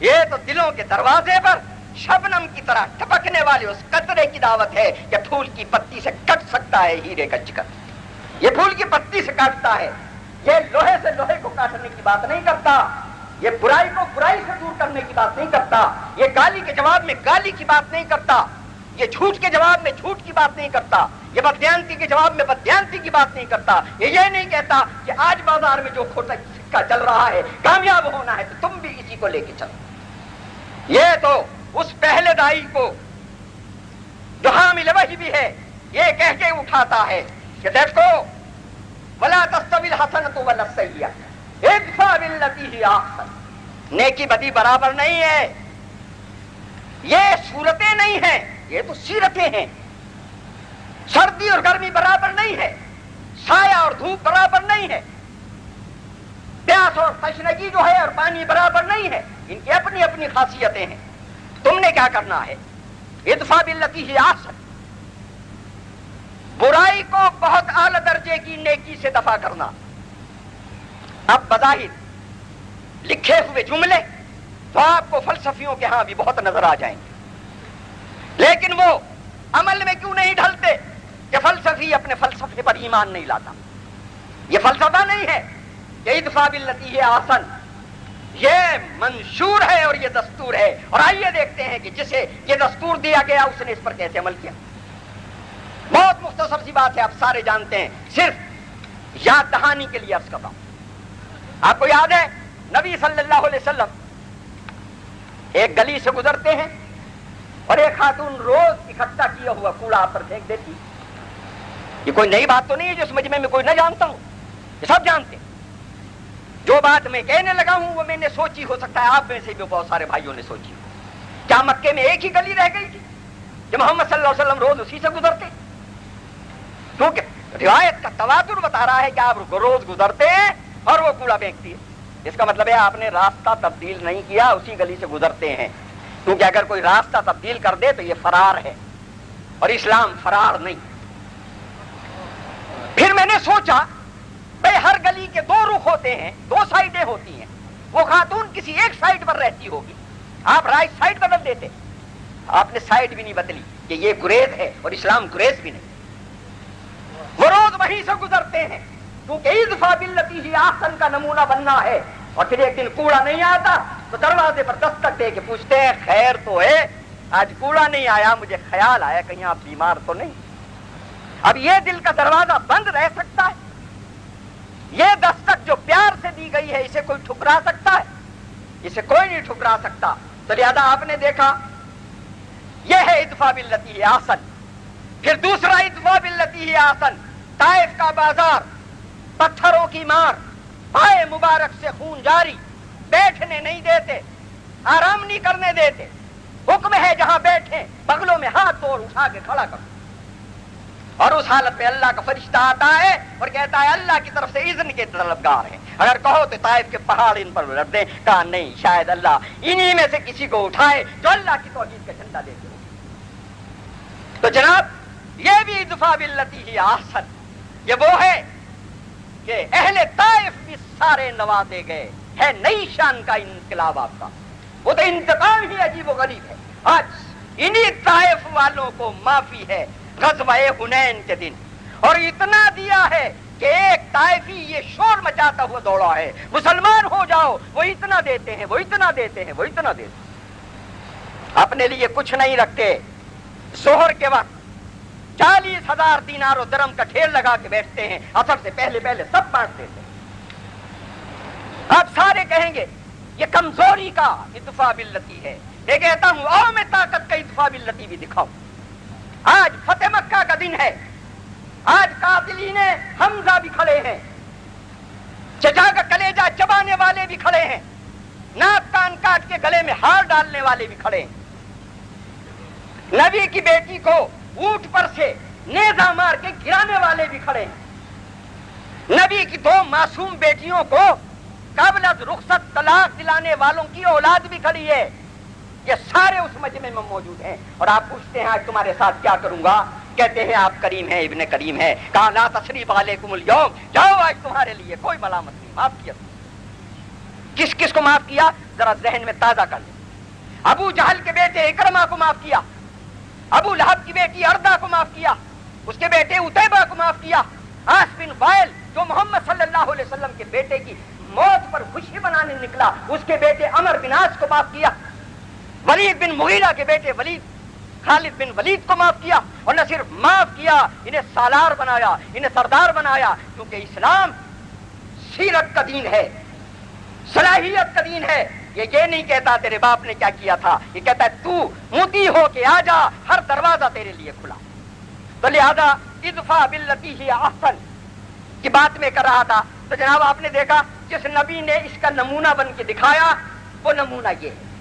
یہ تو دلوں کے دروازے پر شبنم کی طرح ٹپکنے والے اس قطرے کی دعوت ہے کہ پھول کی پتی سے کٹ سکتا ہے ہیرے کا جگر. یہ پھول کی پتی سے کاٹتا ہے، یہ لوہے سے لوہے کو کاٹنے کی بات نہیں کرتا، یہ برائی کو برائی سے دور کرنے کی بات نہیں کرتا، یہ گالی کے جواب میں گالی کی بات نہیں کرتا، یہ جھوٹ کے جواب میں جھوٹ کی بات نہیں کرتا، یہ بددیانتی کے جواب میں بددیانتی کی بات نہیں کرتا. یہ نہیں کہتا کہ آج بازار میں جو کھوٹا سکہ چل رہا ہے کامیاب ہونا ہے تو تم بھی اسی کو لے کے چلو. یہ تو اس پہلے دائی کو جو حامل وحی بھی ہے یہ کہہ کے اٹھاتا ہے کہ دیکھو ولا تستوی الحسنۃ ولا السیئۃ ادفع بالتی ہی احسن. نیکی بدی برابر نہیں ہے، یہ صورتیں نہیں ہیں، یہ تو سیرتیں ہیں. سردی اور گرمی برابر نہیں ہے، سایہ اور دھوپ برابر نہیں ہے، پیاس اور تشنگی جو ہے اور پانی برابر نہیں ہے. ان کی اپنی اپنی خاصیتیں ہیں. تم نے کیا کرنا ہے؟ ادفع بالتی ہی احسن، برائی کو بہت اعلی درجے کی نیکی سے دفع کرنا. اب بظاہر لکھے ہوئے جملے تو آپ کو فلسفیوں کے ہاں بھی بہت نظر آ جائیں گے، لیکن وہ عمل میں کیوں نہیں ڈھلتے کہ فلسفی اپنے فلسفے پر ایمان نہیں لاتا. یہ فلسفہ نہیں ہے، یہ ادفع بالتی ہی احسن، یہ منشور ہے اور یہ دستور ہے. اور آئیے دیکھتے ہیں کہ جسے یہ دستور دیا گیا اس نے اس پر کیسے عمل کیا. بہت مختصر سی بات ہے، آپ سارے جانتے ہیں، صرف یاد دہانی کے لیے عرض کرتا ہوں. آپ کو یاد ہے نبی صلی اللہ علیہ وسلم ایک گلی سے گزرتے ہیں اور ایک خاتون روز اکٹھا کیا ہوا کوڑا آپ پر پھینک دیتی. یہ کوئی نئی بات تو نہیں ہے جو اس مجمع میں کوئی نہ جانتا ہوں، یہ سب جانتے ہیں. جو بات میں کہنے لگا ہوں وہ میں نے سوچی، ہو سکتا ہے آپ میں سے بھی بہت سارے بھائیوں نے سوچی. کیا مکے میں ایک ہی گلی رہ گئی تھی کہ محمد صلی اللہ علیہ وسلم روز اسی سے گزرتے؟ کیونکہ روایت کا تواتر بتا رہا ہے کہ آپ روز گزرتے ہیں اور وہ کوڑا پھینکتی ہے. اس کا مطلب ہے آپ نے راستہ تبدیل نہیں کیا، اسی گلی سے گزرتے ہیں. کیونکہ اگر کوئی راستہ تبدیل کر دے تو یہ فرار ہے، اور اسلام فرار نہیں. پھر میں نے سوچا بھائی ہر گلی کے 2 رخ ہوتے ہیں، 2 سائڈیں ہوتی ہیں. وہ خاتون کسی ایک سائڈ پر رہتی ہوگی، آپ رائٹ سائڈ بدل دیتے. آپ نے سائڈ بھی نہیں بدلی کہ یہ گریز ہے اور اسلام گریز بھی نہیں. وہ روز وہیں سے گزرتے ہیں کیونکہ ادفع بالتی ہی احسن کا نمونہ بننا ہے. اور پھر ایک دن کوڑا نہیں آتا تو دروازے پر دستک دے کے پوچھتے ہیں خیر تو ہے، آج کوڑا نہیں آیا، مجھے خیال آیا کہیں آپ بیمار تو نہیں. اب یہ دل کا دروازہ بند رہ سکتا ہے؟ یہ دستک جو پیار سے دی گئی ہے اسے کوئی ٹھکرا سکتا ہے؟ اسے کوئی نہیں ٹھکرا سکتا. تو لہذا آپ نے دیکھا یہ ہے ادفع بالتی ہی احسن. پھر دوسرا ادفع بالتی ہی احسن، طائف کا بازار، پتھروں کی مار، پائے مبارک سے خون جاری، بیٹھنے نہیں دیتے، آرام نہیں کرنے دیتے. حکم ہے جہاں بیٹھے بغلوں میں ہاتھ توڑ اٹھا کے کھڑا کرو. اور اس حالت میں اللہ کا فرشتہ آتا ہے اور کہتا ہے اللہ کی طرف سے اذن کے طلبگار ہیں. اگر کہو تو طائف کے پہاڑ ان پر رکھ دیں. کہا نہیں، شاید اللہ انہی میں سے کسی کو اٹھائے جو اللہ کی توحید کا جھنڈا لے کے. تو جناب یہ بھی ادفع بالتی ہی احسن. یہ وہ ہے کہ اہل طائف بھی سارے نوازے گئے. ہے نئی شان کا انقلاب آپ کا. وہ تو انتقام ہی عجیب و غریب ہے. آج انہی طائف والوں کو معافی ہے غزوہ حنین کے دن، اور اتنا دیا ہے کہ ایک طائفی یہ شور مچاتا ہوا دوڑا ہے مسلمان ہو جاؤ. وہ اتنا دیتے ہیں، وہ اتنا دیتے ہیں، وہ اتنا دیتے ہیں. اپنے لیے کچھ نہیں رکھتے. ظہر کے وقت 40,000 دینار و درم کا ڈھیر لگا کے بیٹھتے ہیں، عصر سے پہلے پہلے سب بانٹ دیتے ہیں. اب سارے کہیں گے یہ کمزوری کا ادفع بالتی ہے. میں کہتا ہوں آؤ میں طاقت کا ادفع بالتی بھی دکھاؤں. آج فتح مکہ کا دن ہے، آج قاتلین حمزہ بھی کھڑے ہیں، چچا کا کلیجہ چبانے والے بھی کھڑے ہیں، ناک کان کاٹ کے گلے میں ہار ڈالنے والے بھی کھڑے ہیں، نبی کی بیٹی کو اونٹ پر سے نیزہ مار کے گرانے والے بھی کھڑے ہیں، نبی کی 2 معصوم بیٹیوں کو قبل از رخصت طلاق دلانے والوں کی اولاد بھی کھڑی ہے، یہ سارے اس مجمع میں موجود ہیں، اور آپ پوچھتے ہیں آج تمہارے ساتھ کیا کروں گا؟ کہتے ہیں آپ کریم ہیں، ابن کریم ہے، کہا لا تثریب علیکم اليوم، جاؤ آج تمہارے لیے کوئی ملامت نہیں، معاف کیا۔ کس کس کو معاف کیا؟ ذرا ذہن میں تازہ کر لیں۔ ابو جہل کے بیٹے اکرمہ کو معاف کیا، ابو لہب کی بیٹی اردہ کو معاف کیا، اس کے بیٹے عتیبہ کو معاف کیا، عاص بن وائل جو محمد صلی اللہ علیہ وسلم کے بیٹے کی موت پر خوشی منانے نکلا، اس کے بیٹے عمر بن عاص کو معاف کیا، ولید بن مغیرہ کے بیٹے خالد بن ولید کو معاف کیا، اور نہ صرف معاف کیا، انہیں سالار بنایا، انہیں سردار بنایا، کیونکہ اسلام سیرت کا دین ہے، صلاحیت کا دین ہے۔ یہ نہیں کہتا تیرے باپ نے کیا کیا تھا، یہ کہتا ہے تو مطیع ہو کے آ جا، ہر دروازہ تیرے لیے کھلا۔ تو لہذا ادفع باللتی ہی احسن کی بات میں کر رہا تھا، تو جناب آپ نے دیکھا جس نبی نے اس کا نمونہ بن کے دکھایا وہ نمونہ یہ ہے۔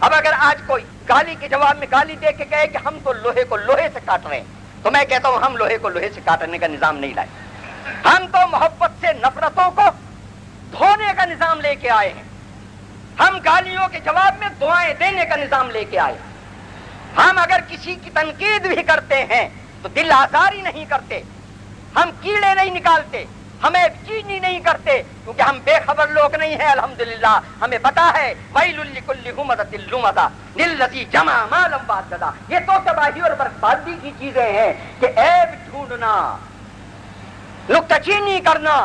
اب اگر آج کوئی گالی کے جواب میں گالی دے کے کہے کہ ہم تو لوہے کو لوہے سے کاٹ رہے ہیں، تو میں کہتا ہوں ہم لوہے کو لوہے سے کاٹنے کا نظام نہیں لائے، ہم تو محبت سے نفرتوں کو دھونے کا نظام لے کے آئے ہیں، ہم گالیوں کے جواب میں دعائیں دینے کا نظام لے کے آئے، ہم اگر کسی کی تنقید بھی کرتے ہیں تو دل آزاری نہیں کرتے، ہم کیڑے نہیں نکالتے، ہمیں چینی نہیں کرتے، کیونکہ ہم بے خبر لوگ نہیں ہیں، الحمدللہ ہمیں پتا ہے ویل لکل ہمزۃ لمزہ للذی جمع مالا وعددا، یہ تو تباہی اور بربادی کی چیزیں ہیں کہ عیب ڈھونڈنا، نکتہ چینی کرنا،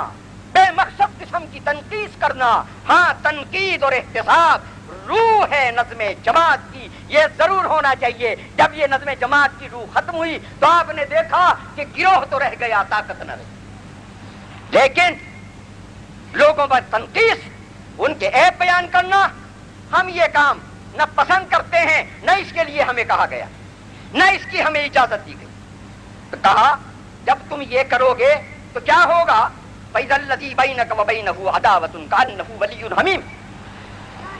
بے مقصد قسم کی تنقید کرنا، ہاں تنقید اور احتساب روح ہے نظم جماعت کی، یہ ضرور ہونا چاہیے۔ جب یہ نظم جماعت کی روح ختم ہوئی تو آپ نے دیکھا کہ گروہ تو رہ گیا، طاقت نہ رہی، لیکن لوگوں پر تنقید، ان کے عیب بیان کرنا، ہم یہ کام نہ پسند کرتے ہیں، نہ اس کے لیے ہمیں کہا گیا، نہ اس کی ہمیں اجازت دی گئی۔ تو کہا جب تم یہ کرو گے تو کیا ہوگا؟ فَإِذَا الَّذِي بَيْنَكَ وَبَيْنَهُ عَدَاوَةٌ كَأَنَّهُ وَلِيٌّ حَمِيمٌ،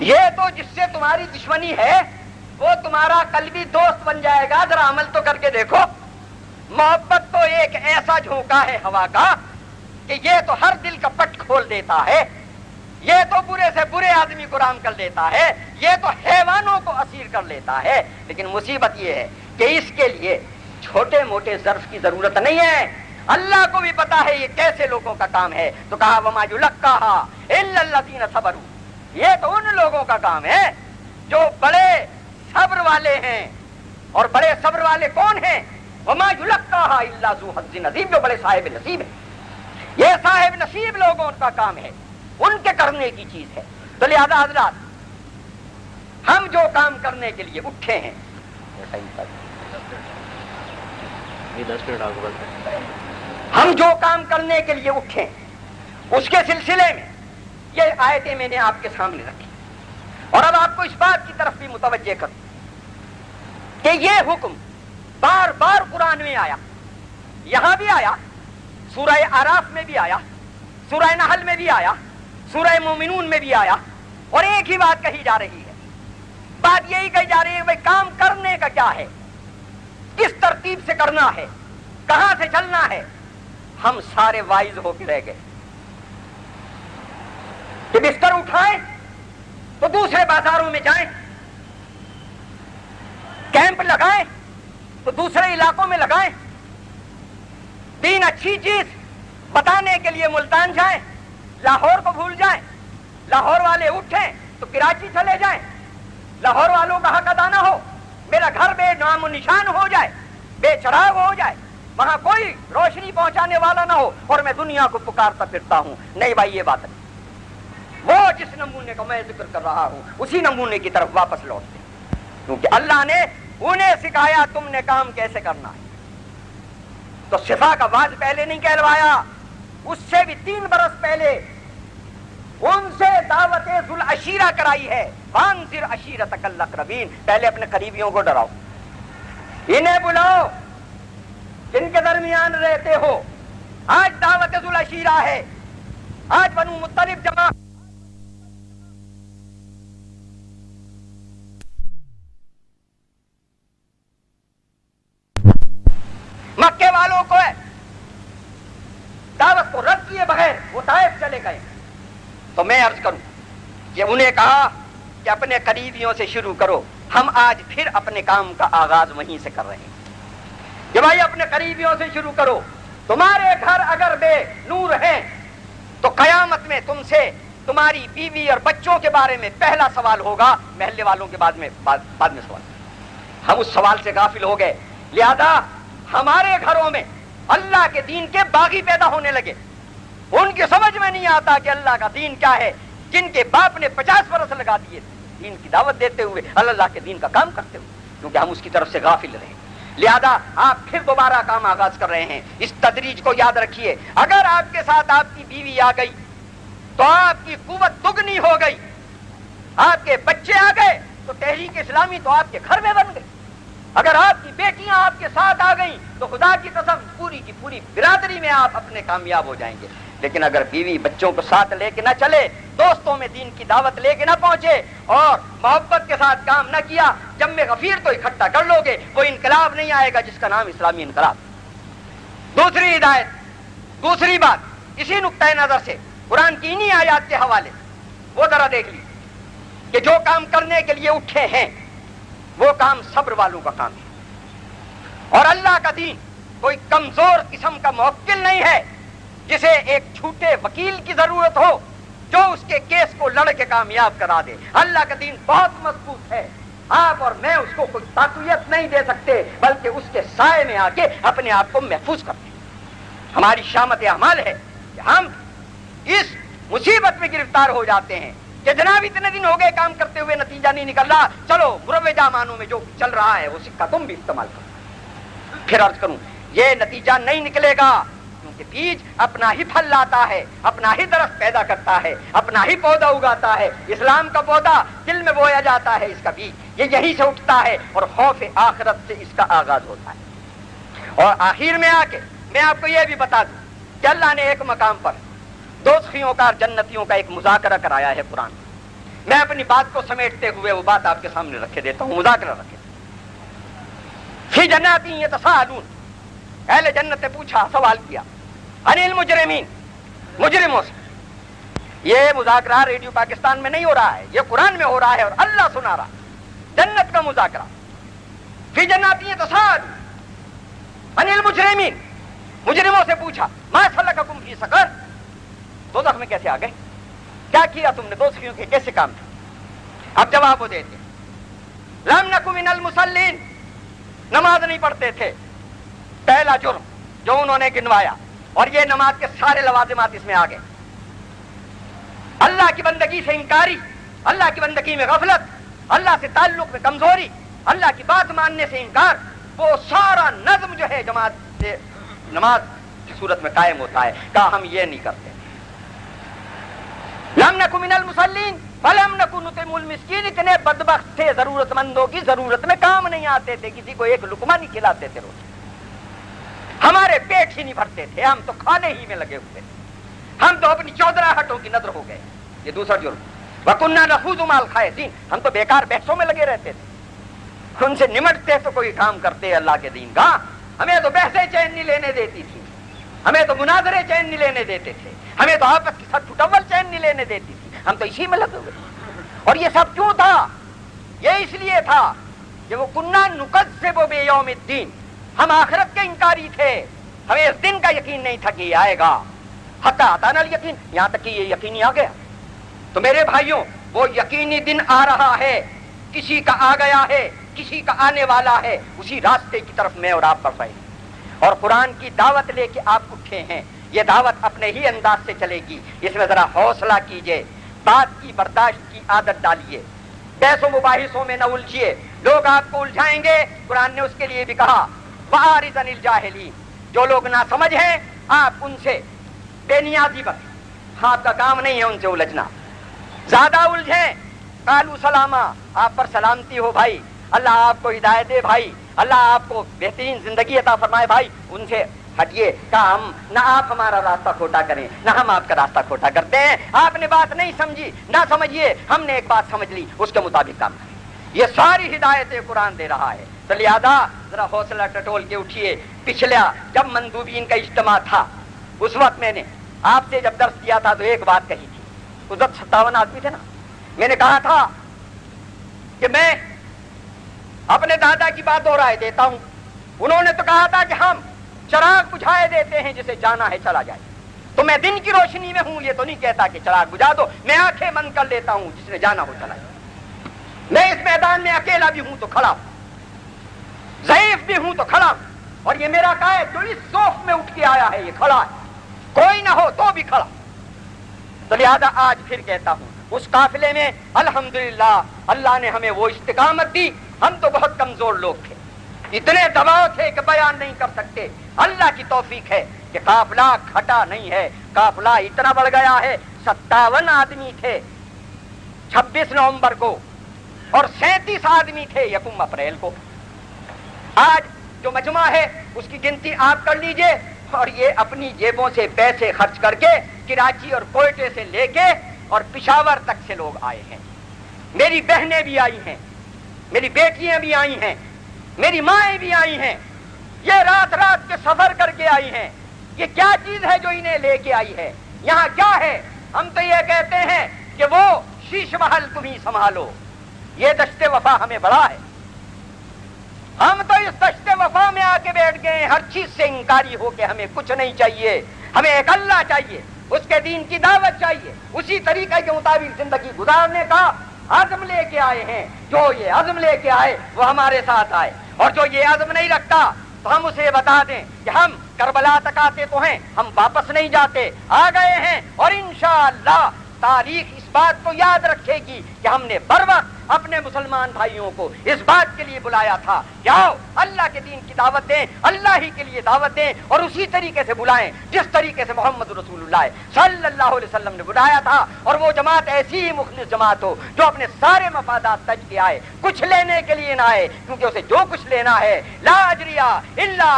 یہ تو جس سے تمہاری دشمنی ہے وہ تمہارا قلبی دوست بن جائے گا۔ ذرا عمل تو کر کے دیکھو، محبت تو ایک ایسا جھونکا ہے ہوا کا کہ یہ تو ہر دل کا پٹ کھول دیتا ہے، یہ تو برے سے برے آدمی کو رام کر لیتا ہے، یہ تو حیوانوں کو اسیر کر لیتا ہے۔ لیکن مصیبت یہ ہے کہ اس کے لیے چھوٹے موٹے ظرف کی ضرورت نہیں ہے، اللہ کو بھی پتا ہے یہ کیسے لوگوں کا کام ہے۔ تو کہا وما یلقاها الا الذین صبروا، یہ تو ان لوگوں کا کام ہے جو بڑے صبر والے ہیں، اور بڑے صبر والے کون ہیں؟ وما یلقاها الا ذو حظ عظیم، جو بڑے صاحب نصیب ہیں، یہ صاحب نصیب لوگوں کا کام ہے، ان کے کرنے کی چیز ہے۔ تو لہذا حضرات ہم جو کام کرنے کے لیے اٹھے ہیں، ہم جو کام کرنے کے لیے اٹھے اس کے سلسلے میں یہ آیتیں میں نے آپ کے سامنے رکھی، اور اب آپ کو اس بات کی طرف بھی متوجہ کروں کہ یہ حکم بار بار قرآن میں آیا، یہاں بھی آیا، سورہ اعراف میں بھی آیا، سورہ نحل میں بھی آیا، سورہ مومنون میں بھی آیا، اور ایک ہی بات کہی جا رہی ہے، بات یہی کہی جا رہی ہے بھائی کام کرنے کا کیا ہے، کس ترتیب سے کرنا ہے، کہاں سے چلنا ہے۔ ہم سارے وائز ہو کے رہ گئے کہ بستر اٹھائیں تو دوسرے بازاروں میں جائیں، کیمپ لگائیں تو دوسرے علاقوں میں لگائیں، دین اچھی چیز بتانے کے لیے ملتان جائیں، لاہور کو بھول جائیں، لاہور والے اٹھیں تو کراچی چلے جائیں، لاہور والوں کا حق ادا نہ ہو، میرا گھر بے نام و نشان ہو جائے، بے چراغ ہو جائے، وہاں کوئی روشنی پہنچانے والا نہ ہو، اور میں دنیا کو پکارتا پھرتا ہوں۔ نہیں بھائی، یہ بات نہیں، وہ جس نمونے کا میں ذکر کر رہا ہوں اسی نمونے کی طرف واپس لوٹتے، کیونکہ اللہ نے انہیں سکھایا تم نے کام کیسے کرنا ہے۔ تو شفا کا واز پہلے نہیں کہلوایا، اس سے بھی 3 برس پہلے ان سے دعوت ذل عشیرہ کرائی ہے، وانذر عشیرتک الاقربین، پہلے اپنے قریبیوں کو ڈراؤ، انہیں بلاؤ، جن کے درمیان رہتے ہو. آج دعوت ذوالعشیرہ ہے، آج بنو مطلب جمع مکے والوں کو ہے، دعوت کو رد کیے بغیر وہ طائف چلے گئے. تو میں عرض کروں کہ انہیں کہا کہ اپنے قریبیوں سے شروع کرو. ہم آج پھر اپنے کام کا آغاز وہیں سے کر رہے ہیں کہ بھائی اپنے قریبیوں سے شروع کرو. تمہارے گھر اگر بے نور ہیں تو قیامت میں تم سے تمہاری بیوی اور بچوں کے بارے میں پہلا سوال ہوگا، محلے والوں کے بعد میں سوال. ہم اس سوال سے غافل ہو گئے، لہذا ہمارے گھروں میں اللہ کے دین کے باغی پیدا ہونے لگے. ان کی سمجھ میں نہیں آتا کہ اللہ کا دین کیا ہے. جن کے باپ نے 50 برس لگا دیے دین کی دعوت دیتے ہوئے، اللہ کے دین کا کام کرتے ہوئے، کیونکہ ہم اس کی طرف سے غافل رہے. لہذا آپ پھر دوبارہ کام آغاز کر رہے ہیں. اس تدریج کو یاد رکھیے. اگر آپ کے ساتھ آپ کی بیوی آ گئی تو آپ کی قوت دگنی ہو گئی. آپ کے بچے آ گئے تو تحریک اسلامی تو آپ کے گھر میں بن گئی. اگر آپ کی بیٹیاں آپ کے ساتھ آ گئیں تو خدا کی قسم پوری کی پوری برادری میں آپ اپنے کامیاب ہو جائیں گے. لیکن اگر بیوی بچوں کو ساتھ لے کے نہ چلے، دوستوں میں دین کی دعوت لے کے نہ پہنچے اور محبت کے ساتھ کام نہ کیا، جب میں غفیر تو اکٹھا کر لو گے، وہ انقلاب نہیں آئے گا جس کا نام اسلامی انقلاب. دوسری ہدایت، دوسری بات اسی نقطۂ نظر سے قرآن کی انہی آیات کے حوالے وہ ذرا دیکھ لیجیے کہ جو کام کرنے کے لیے اٹھے ہیں وہ کام صبر والوں کا کام ہے. اور اللہ کا دین کوئی کمزور قسم کا موکل نہیں ہے جسے ایک چھوٹے وکیل کی ضرورت ہو جو اس کے کیس کو لڑ کے کامیاب کرا دے. اللہ کا دین بہت مضبوط ہے. آپ اور میں اس کو کوئی تقویت نہیں دے سکتے، بلکہ اس کے سائے میں آ کے اپنے آپ کو محفوظ کرتے ہیں. ہماری شامت اعمال ہے کہ ہم اس مصیبت میں گرفتار ہو جاتے ہیں کہ جناب اتنے دن ہو گئے کام کرتے ہوئے نتیجہ نہیں نکل رہا، چلو مروجہ معنوں میں جو چل رہا ہے وہ سکہ تم بھی استعمال کرو. پھر عرض کروں یہ نتیجہ نہیں نکلے گا کیونکہ بیج اپنا ہی پھل لاتا ہے، اپنا ہی درخت پیدا کرتا ہے، اپنا ہی پودا اگاتا ہے. اسلام کا پودا دل میں بویا جاتا ہے، اس کا بیج یہ یہیں سے اٹھتا ہے اور خوف آخرت سے اس کا آغاز ہوتا ہے. اور آخر میں آ کے میں آپ کو یہ بھی بتا دوں کہ اللہ نے ایک مقام پر دوزخیوں کا اور جنتیوں کا ایک مذاکرہ کرایا ہے قرآن. میں اپنی بات کو سمیٹتے ہوئے وہ بات آپ کے سامنے رکھے دیتا ہوں. مذاکرہ رکھے فی جنات یتساءلون، اہل جنت نے پوچھا، سوال کیا، عن المجرمین، مجرموں سے. یہ مذاکرہ ریڈیو پاکستان میں نہیں ہو رہا ہے، یہ قرآن میں ہو رہا ہے اور اللہ سنا رہا ہے. جنت کا مذاکرہ. فی جنات یتساءلون عن المجرمین، مجرموں سے پوچھا، ما سلککم فی سقر، دوزخ میں کیسے آ گئے، کیا کیا تم نے، دوزخیوں کے کیسے کام تھا. اب جواب وہ دیتے، لم نک من المصلین، نماز نہیں پڑھتے تھے. پہلا جرم جو انہوں نے گنوایا، اور یہ نماز کے سارے لوازمات اس میں آ گئے. اللہ کی بندگی سے انکاری، اللہ کی بندگی میں غفلت، اللہ سے تعلق میں کمزوری، اللہ کی بات ماننے سے انکار، وہ سارا نظم جو ہے جماعت سے نماز کی صورت میں قائم ہوتا ہے. کہا ہم یہ نہیں کرتے. لم نک من المصلین ولم نک نطعم المسکین، اتنے بدبخت تھے ضرورت مندوں کی ضرورت میں کام نہیں آتے تھے، کسی کو ایک لقمہ نہیں کھلاتے تھے روز. ہمارے پیٹ ہی نہیں بھرتے تھے، ہم تو کھانے ہی میں لگے ہوئے تھے، ہم تو اپنی چودراہٹوں کی نظر ہو گئے. یہ دوسرا جرم. وَكُنَّا نَخُوضُ مَعَ الْخَائِضِينَ، ہم تو بیکار بحثوں میں لگے رہتے تھے. ان سے نمٹتے تو کوئی کام کرتے اللہ کے دین کا. ہمیں تو بحثیں چین نہیں لینے دیتی تھی، ہمیں تو مناظرے چین نہیں لینے دیتے تھے، ہمیں تو آپس کی سر ٹھٹول چین نہیں لینے دیتی تھی. ہم تو اسی میں لگے ہوئے. اور یہ سب کیوں تھا؟ یہ اس لیے تھا کہ وہ کُنَّا نُكَذِّبُ بِيَوْمِ الدِّينِ، ہم آخرت کے انکاری تھے. ہمیں اس دن کا یقین نہیں تھا کہ یہ آئے گا. حتی اتانا الیقین، یہاں تک کہ یہ یقینی آ گیا. تو میرے بھائیوں، وہ یقینی دن آ رہا ہے، کسی کا آ گیا ہے، کسی کا آنے والا ہے. اسی راستے کی طرف میں اور آپ بڑھ رہے ہیں اور قرآن کی دعوت لے کے آپ اٹھے ہیں. یہ دعوت اپنے ہی انداز سے چلے گی. اس میں ذرا حوصلہ کیجئے، بات کی برداشت کی عادت ڈالیے، بحث و مباحثوں میں نہ الجھیے. لوگ آپ کو الجھائیں گے. قرآن نے اس کے لیے بھی کہا وَأَعْرِضْ عَنِ الْجَاهِلِينَ، جو لوگ نہ سمجھ ہیں آپ ان سے بے نیازی برتیں. آپ کا کام نہیں ہے ان سے الجھنا. زیادہ الجھیں قالوا سلاما، آپ پر سلامتی ہو بھائی، اللہ آپ کو ہدایت دے بھائی. اللہ آپ کو بہترین زندگی عطا فرمائے بھائی، ان سے ہٹیے کہ ہم نہ آپ ہمارا راستہ کھوٹا کریں نہ ہم آپ کا راستہ کھوٹا کرتے ہیں. آپ نے بات نہیں سمجھی، نہ سمجھیے، ہم نے ایک بات سمجھ لی، اس کے مطابق کام کریں. یہ ساری ہدایتیں قرآن دے رہا ہے. تو لہذا ذرا حوصلہ ٹٹول کے اٹھیے. پچھلا جب مندوبین کا اجتماع تھا اس وقت میں نے آپ سے جب درس دیا تھا تو ایک بات کہی تھی. اس وقت 57 آدمی تھے نا. میں نے کہا تھا کہ میں اپنے دادا کی بات دہرائے دیتا ہوں. انہوں نے تو کہا تھا کہ ہم چراغ بجھائے دیتے ہیں، جسے جانا ہے چلا جائے. تو میں دن کی روشنی میں ہوں، یہ تو نہیں کہتا کہ چراغ بجھا دو. میں آنکھیں بند کر لیتا ہوں، جس نے جانا ہو چلا جائے. میں اس میدان میں اکیلا بھی ہوں تو کھڑا ہوں، ضعیف بھی ہوں تو کھڑا ہوں. اور یہ میرا قائد جو اس صوف میں اٹھ کے آیا ہے یہ کھڑا ہے، کوئی نہ ہو تو بھی کھڑا. تو لہذا آج پھر کہتا ہوں اس قافلے میں الحمدللہ اللہ نے ہمیں وہ استقامت دی. ہم تو بہت کمزور لوگ تھے، اتنے دباؤ تھے کہ بیان نہیں کر سکتے. اللہ کی توفیق ہے کہ قافلہ کھٹا نہیں ہے. قافلہ اتنا بڑھ گیا ہے، 57 آدمی تھے 26 نومبر کو اور 37 آدمی تھے 1 اپریل کو. آج جو مجمع ہے اس کی گنتی آپ کر لیجئے. اور یہ اپنی جیبوں سے پیسے خرچ کر کے کراچی اور کوئٹے سے لے کے اور پشاور تک سے لوگ آئے ہیں. میری بہنیں بھی آئی ہیں، میری بیٹیاں بھی آئی ہیں، میری مائیں بھی آئی ہیں. یہ رات رات کے سفر کر کے آئی ہیں. یہ کیا چیز ہے جو انہیں لے کے آئی ہے؟ یہاں کیا ہے؟ ہم تو یہ کہتے ہیں کہ وہ شیش محل تم ہی سنبھالو. یہ دشت وفا ہمیں بڑا ہے. ہم تو اس دشت وفا میں آ کے بیٹھ گئے. ہر چیز سے انکاری ہو کے ہمیں کچھ نہیں چاہیے. ہمیں ایک اللہ چاہیے، اس کے دین کی دعوت چاہیے. اسی طریقے کے مطابق زندگی گزارنے کا عزم لے کے آئے ہیں. جو یہ عزم لے کے آئے وہ ہمارے ساتھ آئے، اور جو یہ عزم نہیں رکھتا تو ہم اسے بتا دیں کہ ہم کربلا تک آتے تو ہیں، ہم واپس نہیں جاتے. آ گئے ہیں اور انشاءاللہ تاریخ اس بات کو یاد رکھے گی کہ ہم نے بر وقت اپنے مسلمان بھائیوں کو اس بات کے لیے بلایا تھا کہ آؤ اللہ کے دین کی دعوت دیں، اللہ ہی کے لیے دعوت دیں، اور اسی طریقے سے بلائیں جس طریقے سے محمد رسول اللہ صلی اللہ علیہ وسلم نے بلایا تھا. اور وہ جماعت ایسی ہی مخلص جماعت ہو جو اپنے سارے مفادات تج کے آئے، کچھ لینے کے لیے نہ آئے، کیونکہ اسے جو کچھ لینا ہے لا اجریہ الا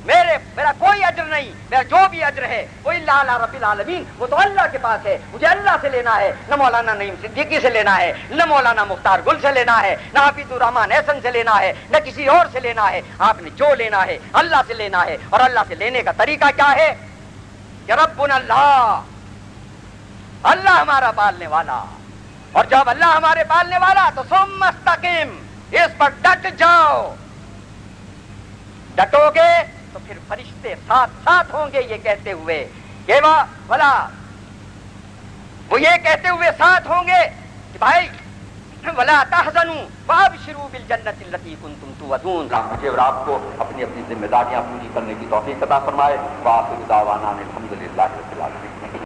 میرا کوئی اجر نہیں، میرا جو بھی اجر ہے وہ اللہ علی رب العالمین، وہ تو اللہ کے پاس ہے. مجھے اللہ سے لینا ہے، نہ مولانا نعیم صدیقی سے لینا ہے، نہ مولانا مختار گل سے لینا ہے، نہ حفیظ الرحمان احسن سے لینا ہے، نہ کسی اور سے لینا ہے. آپ نے جو لینا ہے اللہ سے لینا ہے. اور اللہ سے لینے کا طریقہ کیا ہے؟ کہ ربنا اللہ، اللہ ہمارا پالنے والا. اور جب اللہ ہمارے پالنے والا تو ثم استقم، اس پر ڈٹ جاؤ. ڈٹو گے تو پھر فرشتے ساتھ ساتھ ہوں گے یہ کہتے ہوئے کہ وہ یہ کہتے ہوئے ساتھ ہوں گے کہ بھائی ولا تحزنوا وابشروا بالجنۃ التي كنتم توعدون. مجھے اور آپ کو اپنی اپنی ذمہ داریاں پوری کرنے کی توفیق عطا فرمائے. وآخر دعوانا الحمد للہ رب العالمین.